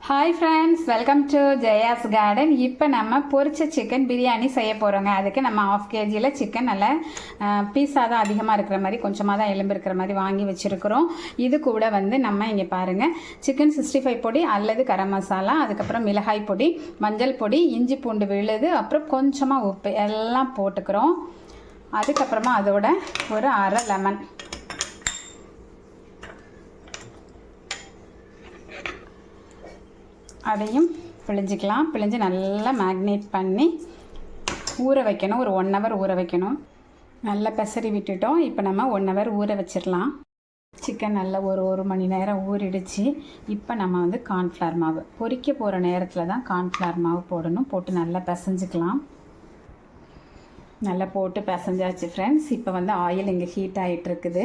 Hi friends, welcome to Jaya's garden. இப்போ நம்ம பொரிச்ச சிக்கன் பிரியாணி செய்ய போகிறோங்க. அதுக்கு நம்ம 1/2 kg சிக்கன் நல்லா பீஸாக தான் அதிகமாக இருக்கிற மாதிரி, கொஞ்சமாக தான் எலும்பு இருக்கிற மாதிரி வாங்கி வச்சுருக்குறோம். இது கூட வந்து நம்ம இங்கே பாருங்கள், சிக்கன் 65 பொடி அல்லது கரம் மசாலா, அதுக்கப்புறம் மிளகாய் பொடி, மஞ்சள் பொடி, இஞ்சி பூண்டு விழுது, அப்புறம் கொஞ்சமாக உப்பு எல்லாம் போட்டுக்கிறோம். அதுக்கப்புறமா அதோட ஒரு அரை லெமன், அதையும் பிழிஞ்சிக்கலாம். பிழிஞ்சு நல்லா மேக்னேட் பண்ணி ஊற வைக்கணும். ஒரு 1 hour ஊற வைக்கணும். நல்லா பெசரி விட்டுட்டோம். இப்போ நம்ம 1 hour ஊற வச்சிடலாம். சிக்கன் நல்லா ஒரு மணி நேரம் ஊறிடுச்சு. இப்போ நம்ம வந்து கார்ன்ஃப்ளவர் மாவு பொரிக்க போகிற நேரத்தில் தான் கார்ன்ஃப்ளவர் மாவு போடணும். போட்டு நல்லா பிசைஞ்சிக்கலாம். நல்லா போட்டு பிசைஞ்சாச்சு ஃப்ரெண்ட்ஸ். இப்போ வந்து ஆயில் இங்கே ஹீட் ஆகிட்டு இருக்குது.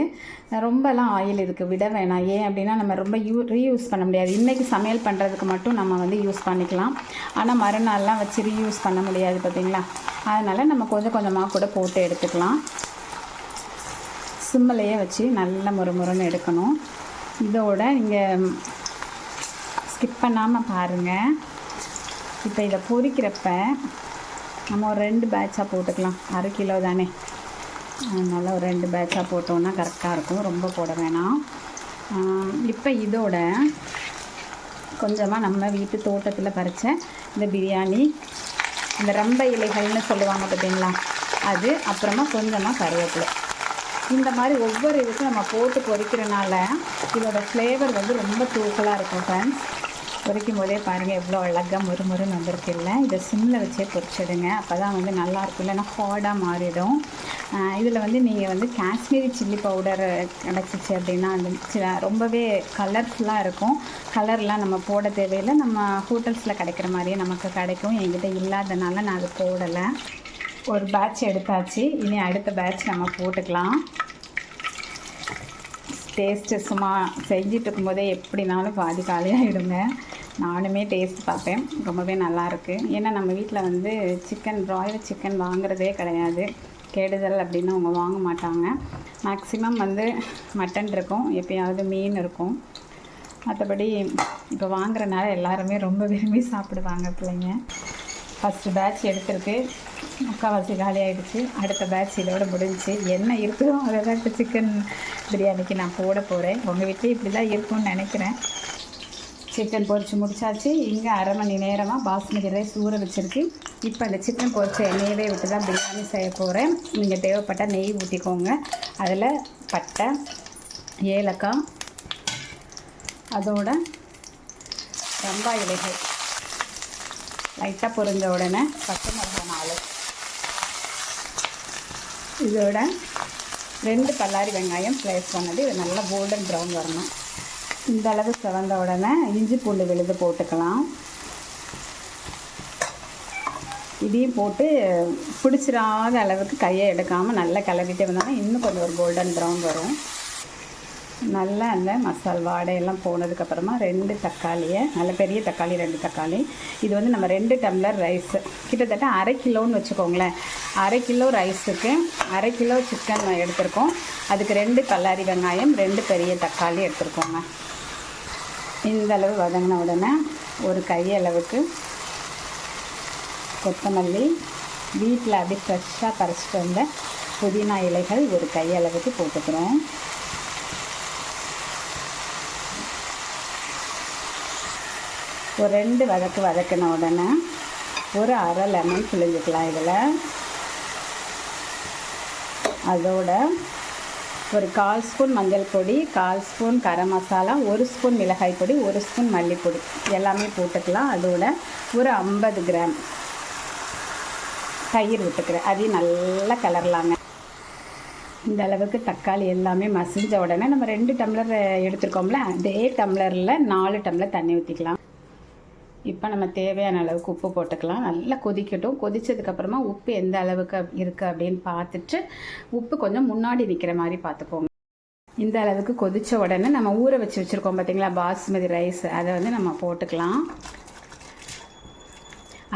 ரொம்பலாம் ஆயில் இருக்குது, விட வேணாம். ஏன் அப்படின்னா நம்ம ரொம்ப ரீயூஸ் பண்ண முடியாது. இன்றைக்கி சமையல் பண்ணுறதுக்கு மட்டும் நம்ம வந்து யூஸ் பண்ணிக்கலாம். ஆனால் மறுநாள்லாம் வச்சு ரீயூஸ் பண்ண முடியாது பார்த்தீங்களா. அதனால் நம்ம கொஞ்சம் கொஞ்சமாக கூட போட்டு எடுத்துக்கலாம். சிம்மிலையே வச்சு நல்லா முறுமுறுன்னு எடுக்கணும். இதோட நீங்கள் ஸ்கிப் பண்ணாமல் பாருங்கள். இப்போ இதை பொரிக்கிறப்ப நம்ம ஒரு 2 பேட்சாக போட்டுக்கலாம். 1/2 கிலோ தானே, அதனால் ஒரு 2 பேட்சாக போட்டோன்னா கரெக்டாக இருக்கும். ரொம்ப போட வேணாம். இப்போ இதோட கொஞ்சமாக நம்ம வீட்டு தோட்டத்தில் பறித்த இந்த பிரியாணி, இந்த ரம்ப இலைகள்னு சொல்லுவாங்க பார்த்தீங்களா, அது, அப்புறமா கொஞ்சமாக கருவேப்பிலை, இந்த மாதிரி ஒவ்வொரு இதுக்கும் நம்ம போட்டு பொரிக்கிறனால இதோட ஃப்ளேவர் வந்து ரொம்ப தூக்கலாக இருக்கும் ஃப்ரெண்ட்ஸ். பொரிக்கும் போதே பாருங்கள் எவ்வளோ அழகாக முறுமுறுன்னு வந்திருக்கு. இல்லை, இதை சிம்மில் வச்சே பொரிச்சிடுங்க. அப்போ தான் வந்து நல்லாயிருக்கும். இல்லைன்னா ஹார்டாக மாறிடும். இதில் வந்து நீங்கள் வந்து காஷ்மீரி சில்லி பவுடர் கிடச்சிச்சு அப்படின்னா அது ரொம்பவே கலர்ஃபுல்லாக இருக்கும். கலர்லாம் நம்ம போட தேவையில்லை. நம்ம ஹோட்டல்ஸில் கிடைக்கிற மாதிரியே நமக்கு கிடைக்கும். என்கிட்ட இல்லாதனால நான் அது போடலை. ஒரு பேட்ச் எடுத்தாச்சு. இனி அடுத்த பேட்ச் நம்ம போட்டுக்கலாம். டேஸ்ட்டு சும்மா செஞ்சிட்டு இருக்கும்போதே எப்படினாலும் பாதி காலியாகிடுங்க. நானுமே டேஸ்ட் பார்ப்பேன். ரொம்பவே நல்லாயிருக்கு. ஏன்னா நம்ம வீட்டில் வந்து பிராய்லர் சிக்கன் வாங்குறதே கிடையாது. கெடுதல் அப்படின்னு அவங்க வாங்க மாட்டாங்க. மேக்ஸிமம் வந்து மட்டன் இருக்கும், எப்போயாவது மீன் இருக்கும். மற்றபடி இப்போ வாங்குறனால எல்லாருமே ரொம்ப விரும்பி சாப்பிடுவாங்க பிள்ளைங்க. ஃபஸ்ட்டு பேட்ச் எடுத்துருக்கு, முக்கால்வாசி காலி ஆகிடுச்சு. அடுத்த பேட்ச் இதோட முடிஞ்சிச்சு. என்ன இருக்குதோ அதை தான் இப்போ சிக்கன் பிரியாணிக்கு நான் போட போகிறேன். உங்கள் வீட்டில் இப்படி தான் இருக்கும்னு நினைக்கிறேன். சிக்கன் பொரித்து முடிச்சாச்சு. இங்கே 1/2 மணி நேரமாக பாஸ்மதி ரைஸ் ஊற வச்சுருக்கு. இப்போ அந்த சிக்கன் பொரிச்ச எண்ணெயவே விட்டு தான் பிரியாணி செய்ய போகிறேன். நீங்கள் தேவைப்பட்டால் நெய் ஊற்றிக்கோங்க. அதில் பட்டை, ஏலக்காய், அதோட ரம்பா இலைகள் லைட்டாக பொரிஞ்ச உடனே பச்சை மிளகாய் 4, இதோட 2 பல்லாரி வெங்காயம் ஸ்லைஸ் பண்ணது. இது நல்லா கோல்டன் ப்ரௌன் வரணும். இந்த அளவு செவந்த உடனே இஞ்சி பூண்டு விழுது போட்டுக்கலாம். இதையும் போட்டு பிடிச்சிடாத அளவுக்கு கையை எடுக்காமல் நல்லா கிளறிட்டே வந்தாலும் இன்னும் கொஞ்சம் ஒரு கோல்டன் ப்ரௌன் வரும். நல்லா அந்த மசால் வாடையெல்லாம் போனதுக்கப்புறமா 2 தக்காளியை, நல்ல பெரிய தக்காளி 2 தக்காளி. இது வந்து நம்ம 2 டம்ளர் ரைஸு, கிட்டத்தட்ட 1/2 கிலோன்னு வச்சுக்கோங்களேன். 1/2 கிலோ ரைஸுக்கு 1/2 கிலோ சிக்கன் எடுத்திருக்கோம். அதுக்கு 2 பல்லாரி வெங்காயம், 2 பெரிய தக்காளி எடுத்துருக்கோங்க. இந்த அளவு வதங்கின உடனே ஒரு கையளவுக்கு கொத்தமல்லி, வீட்டில் அப்படி ஃப்ரெஷ்ஷாக பறிச்சிட்டு வந்த புதினா இலைகள் ஒரு கையளவுக்கு போட்டுக்கிறோம். ஒரு 2 வதக்கின உடனே ஒரு அரை லெமன் பிழிஞ்சிக்கலாம் இதில். அதோட ஒரு 1/4 ஸ்பூன் மஞ்சள் பொடி, 1/4 ஸ்பூன் கரம் மசாலா, 1 ஸ்பூன் மிளகாய் பொடி, 1 ஸ்பூன் மல்லிப்பொடி எல்லாமே போட்டுக்கலாம். அதோட ஒரு 50 கிராம் தயிர் விட்டுக்கிறேன். அதையும் நல்லா கிளறலாங்க. இந்த அளவுக்கு தக்காளி எல்லாமே மசிஞ்ச உடனே நம்ம 2 டம்ளர் எடுத்துருக்கோம்ல, அதே டம்ளரில் 4 டம்ளர் தண்ணி ஊற்றிக்கலாம். இப்போ நம்ம தேவையான அளவுக்கு உப்பு போட்டுக்கலாம். நல்லா கொதிக்கட்டும். கொதித்ததுக்கப்புறமா உப்பு எந்த அளவுக்கு இருக்குது அப்படின்னு பார்த்துட்டு, உப்பு கொஞ்சம் முன்னாடி நிற்கிற மாதிரி பார்த்துக்கோங்க. இந்த அளவுக்கு கொதித்த உடனே நம்ம ஊற வச்சுருக்கோம் பார்த்தீங்களா பாஸ்மதி ரைஸ், அதை வந்து நம்ம போட்டுக்கலாம்.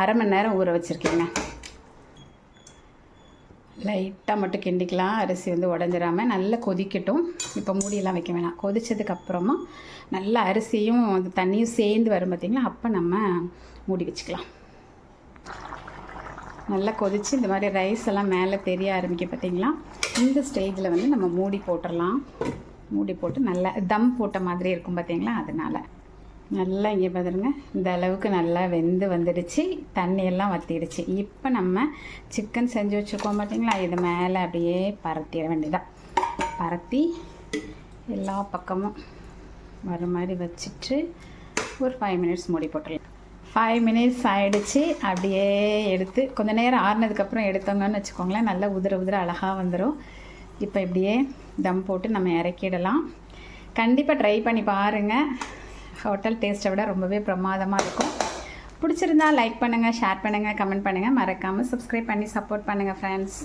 1/2 மணி நேரம் ஊற வச்சுருக்கேங்க. லைட்டாக மட்டும் கிண்டிக்கலாம், அரிசி வந்து உடஞ்சிராமல் நல்லா கொதிக்கட்டும். இப்போ மூடியெல்லாம் வைக்க வேணாம். கொதித்ததுக்கப்புறமா நல்லா அரிசியும் அந்த தண்ணியும் சேர்ந்து வரும் பார்த்திங்களா, அப்போ நம்ம மூடி வச்சுக்கலாம். நல்லா கொதித்து இந்த மாதிரி ரைஸ் எல்லாம் மேலே தெரிய ஆரம்பிக்க பார்த்திங்களா, இந்த ஸ்டேஜில் வந்து நம்ம மூடி போட்டுடலாம். மூடி போட்டு நல்லா தம் போட்ட மாதிரி இருக்கும் பார்த்திங்களா, அதனால் நல்லா இங்கே பார்த்துருங்க இந்த அளவுக்கு நல்லா வெந்து வந்துடுச்சு, தண்ணியெல்லாம் வற்றிடுச்சு. இப்போ நம்ம சிக்கன் செஞ்சு வச்சுருக்கோம் பார்த்திங்களா, இது மேலே அப்படியே பரத்திட வேண்டியதான். பரத்தி எல்லா பக்கமும் வர மாதிரி வச்சுட்டு ஒரு 5 மினிட்ஸ் மூடி போட்டுடலாம். 5 மினிட்ஸ் ஆகிடுச்சு. அப்படியே எடுத்து கொஞ்சம் நேரம் ஆறுனதுக்கப்புறம் எடுத்தோங்கன்னு வச்சுக்கோங்களேன், நல்லா உதிர உதிர அழகாக வந்துடும். இப்போ இப்படியே தம் போட்டு நம்ம இறக்கிடலாம். கண்டிப்பாக ட்ரை பண்ணி பாருங்கள். ஹோட்டல் டேஸ்ட்டை விட ரொம்பவே பிரமாதமாக இருக்கும். பிடிச்சிருந்தா லைக் பண்ணுங்கள், ஷேர் பண்ணுங்கள், கமெண்ட் பண்ணுங்கள். மறக்காமல் சப்ஸ்கிரைப் பண்ணி சப்போர்ட் பண்ணுங்கள் ஃப்ரெண்ட்ஸ்.